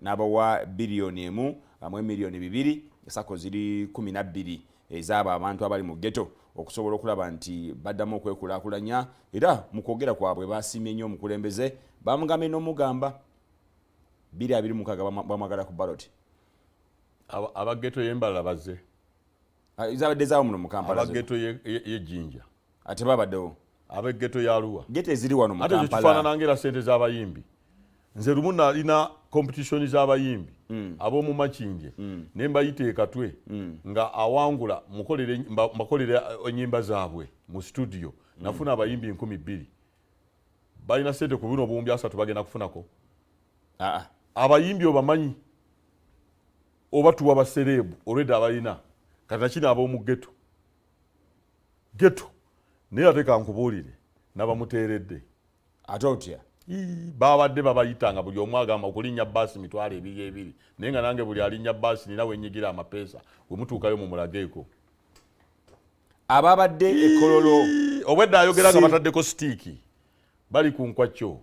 n'abawa biliyoni emu amwe miliyoni 2 esako ziri 12 ezaba abantu abali mu ghetto okusobola okulaba nti baddamu okwekulaakulanya era mu kwogera kwabwe basimye nnyo omukulembeze bamugambe n'omugamba 2026 bamwagala ku ballot aba ghetto yembala bazze izabadde zaawo muno mu Kampala aba ghetto ye Jinja ate babaddewo abe ghetto ya Arua ghetto eziri wano mu Kampala ate kifaanana ngera sente z'abayimbi nze lumu nalina competition z'abayimbi ab'omu Makinje ne mbayiteeka twe nga awangula mukolere ennyimba zaabwe mu studio nafuna abayimbi 2,000 balina sente ku bino obuwumbi 3 bagenda kufunako abayimbi obamanyi oba tuwa baserebu olwedde abalina kati nakino ab'omu ghetto naye ate kankubuulire n'abamuteeredde ate otya babadde babayitanga buli omu agamba okulinnya baasi 2,200 naye nga nange buli alinnya baasi nina wenyigira amapeesa wemutuukayo mumulageeko ababadde ekololo obwedde ayogera nga bataddeko sitiiki bali ku nkwakyo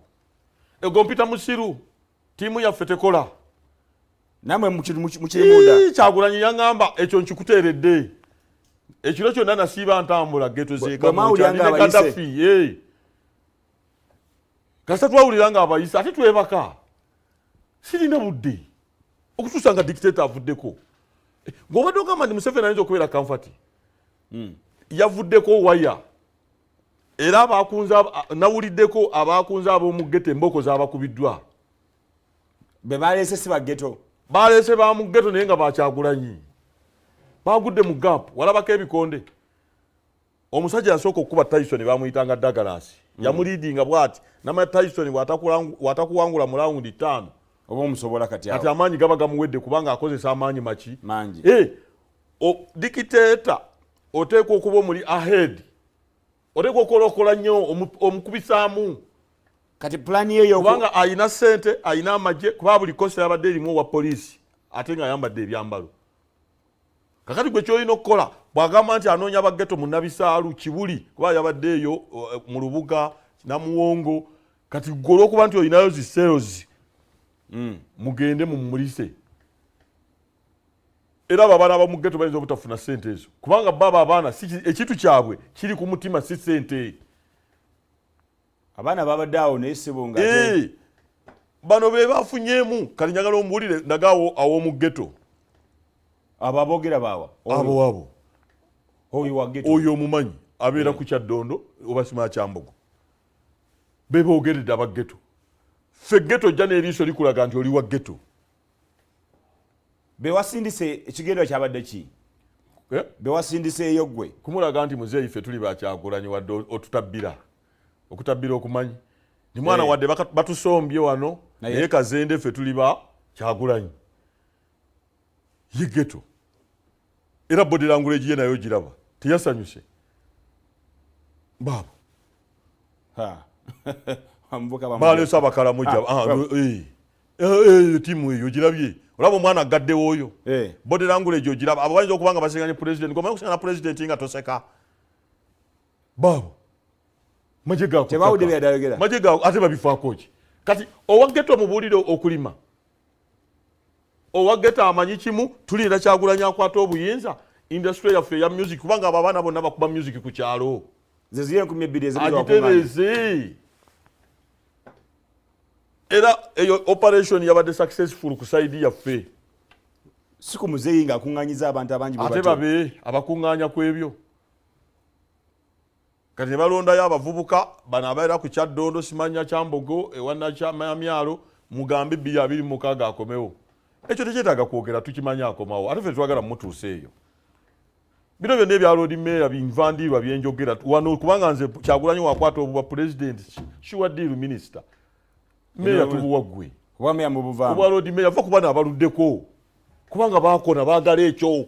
ego mpita musiru tiimu yaffe tekola namwe mukirimunda Kyagulanyi yaŋŋamba ekyo nkikuteeredde ekiro kyonna nasiiba ntambula geto zeekadafi kasita twawulira nga abayisa ate twebaka sirina budde okutuusa nga dictator avuddeko ng'obadde ogamba nti Museveni ayinza okubeera kamfati yavuddeko waya era nawuliddeko abakunze ab'omu ghetto emboko z'abakubiddwa be baleese si ba ghetto baleese ba mu ghetto naye nga bakyagulanyi bagudde mu gap walabako ebikonde omusajja yasooka okukuba Tyson bamuyitanga Douglas yamuliidinga bwati nama Tyson watakuwangula mu raundi 5 oba omusobola kati amaanyi gaba gamuwedde kubanga akozesa amaanyi mangi dictator oteekwa okuba omuli ahead oteekwa okolokola nnyo omukubisaamu kati plan yeyo kubanga ayina sente ayina amagye kuba buli kosa yabadde erimu owa poliisi ate nga ayambadde ebyambalo kakati gwe kyolina okukola bwagamba nti anoonya baggeto mu Nabisaalu Kibuli kuba yabadde eyo mu Lubuga Namuwongo kati gwe olw'okuba nti olinayo zi sales mugende mumulise era abaana abamu ghetto bayinza obutafuna sente ezo kubanga baba abaana ekintu kyabwe kiri ku mutima si sente abaana babadde awo naye sibonga bano be bafunyeemu kati njagala omuwulire nagaawo aw'omu ghetto ababogera baawa abo oyo omumanyi abeera ku Kyaddondo oba Sima Kyambogo be boogeredde aba ghetto ffe ghetto jja n'eriiso likulaga nti oli wa ghetto bewasindise ekigendo kyabadde ki bewasindiseeyo gwe kumulaga nti muzeeyi ffe tuli Bakyagulanyi wadde otutabbira okutabbira okumanyi ni mwana wadde batusombye wano naye kazende ffe tuli Bakyagulanyi ye ghetto era body language ye nayo giraba teyasanyuse baabo baleesa abakalamuja tiimu eyo girabye olaba omwana agaddewo oyo body language ogiraba abo bayinza okuba nga basenganye president gomanyi okusengana president nga toseka baabo maje gaako ate babifaako ki kati owa ghetto mubuulire okulima owa ghetto amanyi kimu tulinda Kyagulanyi akwata obuyinza industry yaffe ya music kubanga abo abaana bonna bakuba music ku kyalo agitereze era eyo operation yabadde successful ku side yaffe si ku muzeeyi ng'akuŋŋaanyiza abantu abangi ate babe abakuŋŋaanya ku ebyo kati ne balondayo abavubuka bano abaera ku Kyaddondo Simanya Kyambogo ewana Kyamyalo mugambe 2026 akomewo ekyo tekyetaaga kwogera tukimanya akomawo ate ffe twagala mutuuse eyo bino byonna ebya road mayor binvandiirwa byenjogera wano kubanga nze Kyagulanyi wakwata obuba president sure deal minister mayor tubuwa ggwe obwa mayor mubuvaamu obwa road mayor va kuba n'abaluddeko kubanga baakona baagala ekyo